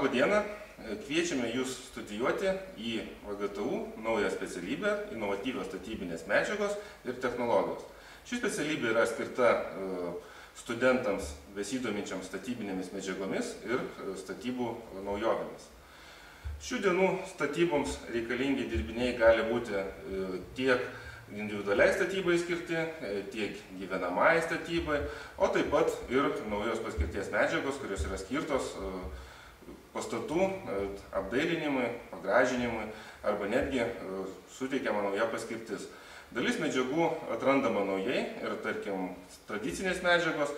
Labą dieną, kviečiame Jūs studijuoti į VGTU naują specialybę inovatyvios statybinės medžiagos ir technologijos. Ši specialybė yra skirta studentams besidominčiams statybinėmis medžiagomis ir statybų naujovėmis. Šių dienų statyboms reikalingi dirbiniai gali būti tiek individualiai statybai skirti, tiek gyvenamai statybai, o taip pat ir naujos paskirties medžiagos, kurios yra skirtos pastatų apdailinimui, pagražinimui arba netgi suteikiama nauja paskirtis. Dalis medžiagų atrandama naujai ir, tarkim, tradicinės medžiagos,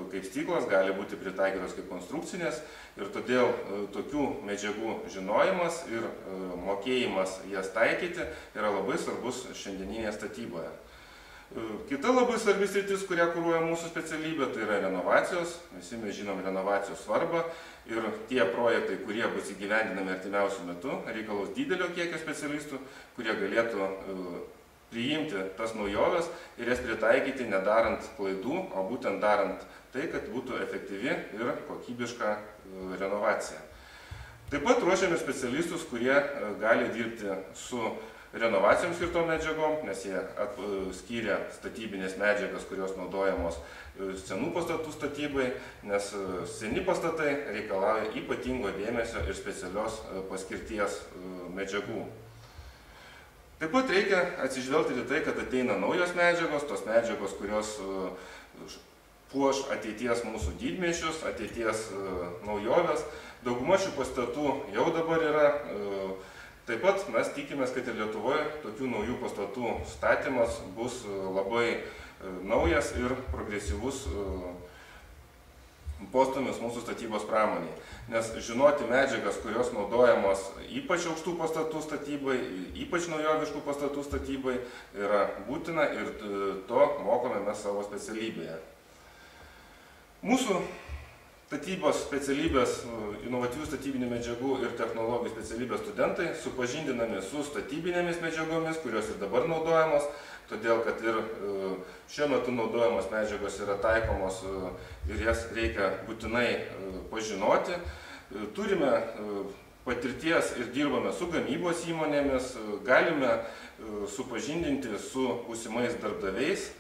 kaip stiklas, gali būti pritaikytos kaip konstrukcinės ir todėl tokių medžiagų žinojimas ir mokėjimas jas taikyti yra labai svarbus šiandieninėje statyboje. Kita labai svarbi sritis, kurią kuruoja mūsų specialybė, tai yra renovacijos. Visi mes žinom renovacijos svarbą ir tie projektai, kurie bus įgyvendinami artimiausiu metu, reikalaus didelio kiekio specialistų, kurie galėtų priimti tas naujoves ir jas pritaikyti nedarant klaidų, o būtent darant tai, kad būtų efektyvi ir kokybiška renovacija. Taip pat ruošiame specialistus, kurie gali dirbti su renovacijoms skirtom medžiagom, nes jie skyrė statybinės medžiagas, kurios naudojamos senų pastatų statybai, nes seni pastatai reikalauja ypatingo dėmesio ir specialios paskirties medžiagų. Taip pat reikia atsižvelgti į tai, kad ateina naujos medžiagos, tos medžiagos, kurios puoš ateities mūsų didmiesčius, ateities naujoves. Dauguma šių pastatų jau dabar yra. Taip pat mes tikimės, kad ir Lietuvoje tokių naujų pastatų statymas bus labai naujas ir progresyvus postūmis mūsų statybos pramoniai. Nes žinoti medžiagas, kurios naudojamos ypač aukštų pastatų statybai, ypač naujoviškų pastatų statybai, yra būtina ir to mokome mes savo specialybėje. Mūsų statybos specialybės, inovatyvių statybinių medžiagų ir technologijų specialybės studentai supažindinami su statybinėmis medžiagomis, kurios ir dabar naudojamos, todėl kad ir šiuo metu naudojamos medžiagos yra taikomos ir jas reikia būtinai pažinoti. Turime patirties ir dirbame su gamybos įmonėmis, galime supažindinti su būsimais darbdaviais.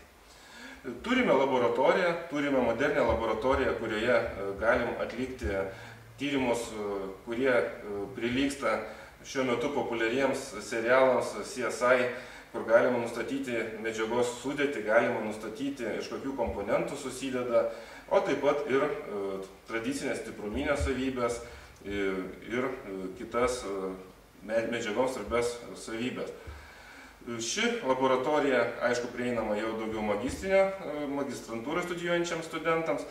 Turime laboratoriją, turime modernę laboratoriją, kurioje galim atlikti tyrimus, kurie prilygsta šiuo metu populiariems serialams CSI, kur galima nustatyti medžiagos sudėtį, galima nustatyti, iš kokių komponentų susideda, o taip pat ir tradicinės stipruminės savybės ir kitas medžiagoms svarbias savybės. Ši laboratorija, aišku, prieinama jau daugiau magistrantūrą studijuojančiams studentams,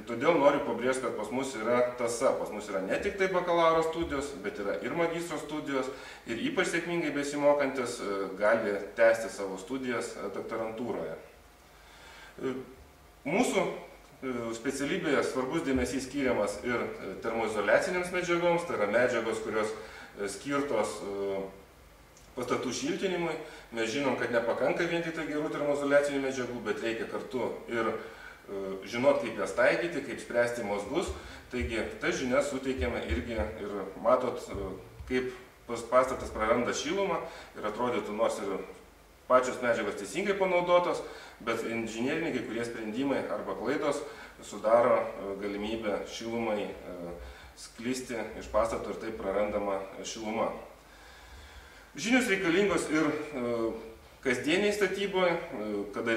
todėl noriu pabrėžti, kad pas mus yra tąsa. Pas mus yra ne tik tai bakalauro studijos, bet yra ir magistro studijos ir ypač sėkmingai besimokantis gali tęsti savo studijas doktorantūroje. Mūsų specialybėje svarbus dėmesys skiriamas ir termoizoliacinėms medžiagoms, tai yra medžiagos, kurios skirtos pastatų šiltinimui. Mes žinom, kad nepakanka vien tik gerų termoizoliacinių medžiagų, bet reikia kartu ir žinot, kaip jas taikyti, kaip spręsti mazgus. Taigi, tas žinias suteikiame irgi ir matot, kaip pastatas praranda šilumą ir atrodytų, nors ir pačios medžiagos teisingai panaudotos, bet inžineriniai kai kurie sprendimai arba klaidos sudaro galimybę šilumai sklisti iš pastato ir taip prarandama šiluma. Žinios reikalingos ir kasdieniai statyboje, kada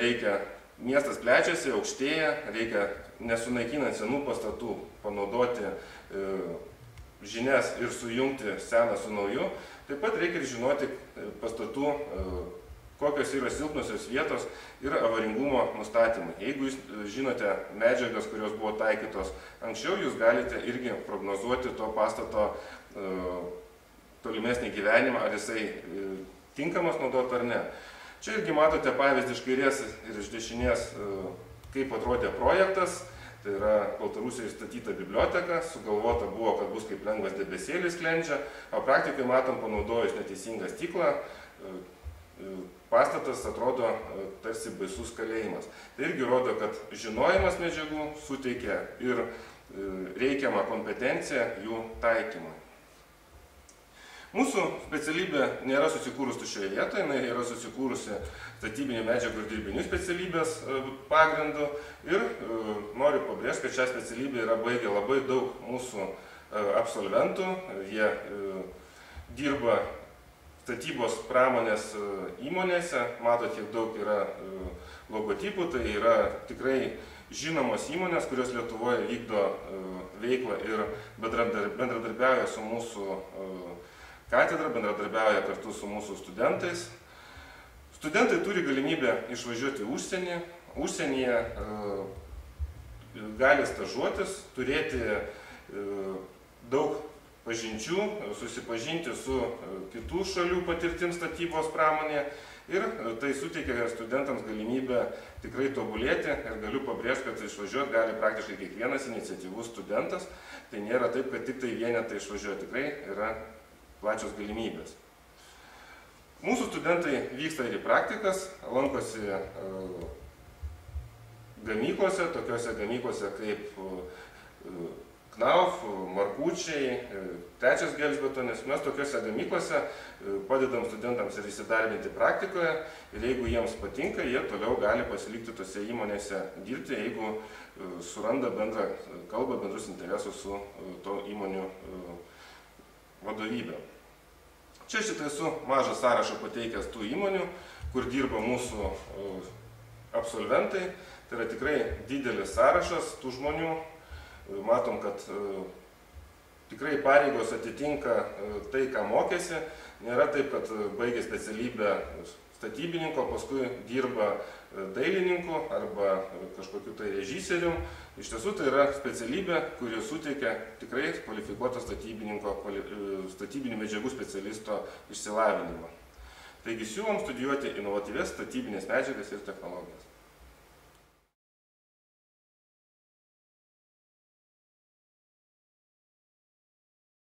miestas plečiasi, aukštėja, reikia nesunaikinant senų pastatų panaudoti žinias ir sujungti seną su nauju. Taip pat reikia ir žinoti pastatų, kokios yra silpnosios vietos ir avaringumo nustatymai. Jeigu jūs žinote medžiagas, kurios buvo taikytos anksčiau, jūs galite irgi prognozuoti to pastato tolimesnį gyvenimą, ar jisai tinkamas naudoti ar ne. Čia irgi matote pavyzdį iš kairės ir iš dešinės, kaip atrodė projektas. Tai yra Baltarusijoje statyta biblioteka, sugalvota buvo, kad bus kaip lengvas debesėlis sklendžia, o praktikoje matom, panaudojus neteisingą stiklą, pastatas atrodo tarsi baisus kalėjimas. Tai irgi rodo, kad žinojimas medžiagų suteikia ir reikiamą kompetenciją jų taikymui. Mūsų specialybė nėra susikūrus tuščioje vietoje, jinai yra susikūrusi statybinių medžiagų ir dirbinių specialybės pagrindu ir noriu pabrėžti, kad šią specialybę yra baigę labai daug mūsų absolventų. Jie dirba statybos pramonės įmonėse, matot, kiek daug yra logotipų, tai yra tikrai žinomos įmonės, kurios Lietuvoje vykdo veiklą ir bendradarbiauja su mūsų katedra, bendradarbiauja kartu su mūsų studentais. Studentai turi galimybę išvažiuoti užsienį, užsienyje gali stažuotis, turėti daug pažinčių, susipažinti su kitų šalių patirtim statybos pramonėje ir tai suteikia studentams galimybę tikrai tobulėti ir galiu pabrėžti, kad išvažiuoti gali praktiškai kiekvienas iniciatyvus studentas. Tai nėra taip, kad tik tai vienetai išvažiuoja, tikrai yra plačios galimybės. Mūsų studentai vyksta ir į praktikas, lankosi gamyklose, tokiose gamyklose kaip Knauf, Markučiai, Trečias Gelžbetonis. Mes tokiose gamyklose padedam studentams ir įsidarbinti praktikoje ir jeigu jiems patinka, jie toliau gali pasilikti tose įmonėse dirbti, jeigu suranda bendrą kalbą, bendrus interesus su to įmonių vadovybė. Čia šitą esu mažą sąrašą pateikęs tų įmonių, kur dirba mūsų absolventai. Tai yra tikrai didelis sąrašas tų žmonių. Matom, kad tikrai pareigos atitinka tai, ką mokėsi. Nėra taip, kad baigė specialybę statybininko, paskui dirba dailininku arba kažkokiu tai režisierium. Iš tiesų tai yra specialybė, kuri suteikia tikrai kvalifikuoto statybinių medžiagų specialisto išsilavinimą. Taigi siūlom studijuoti inovatyvias statybinės medžiagas ir technologijas.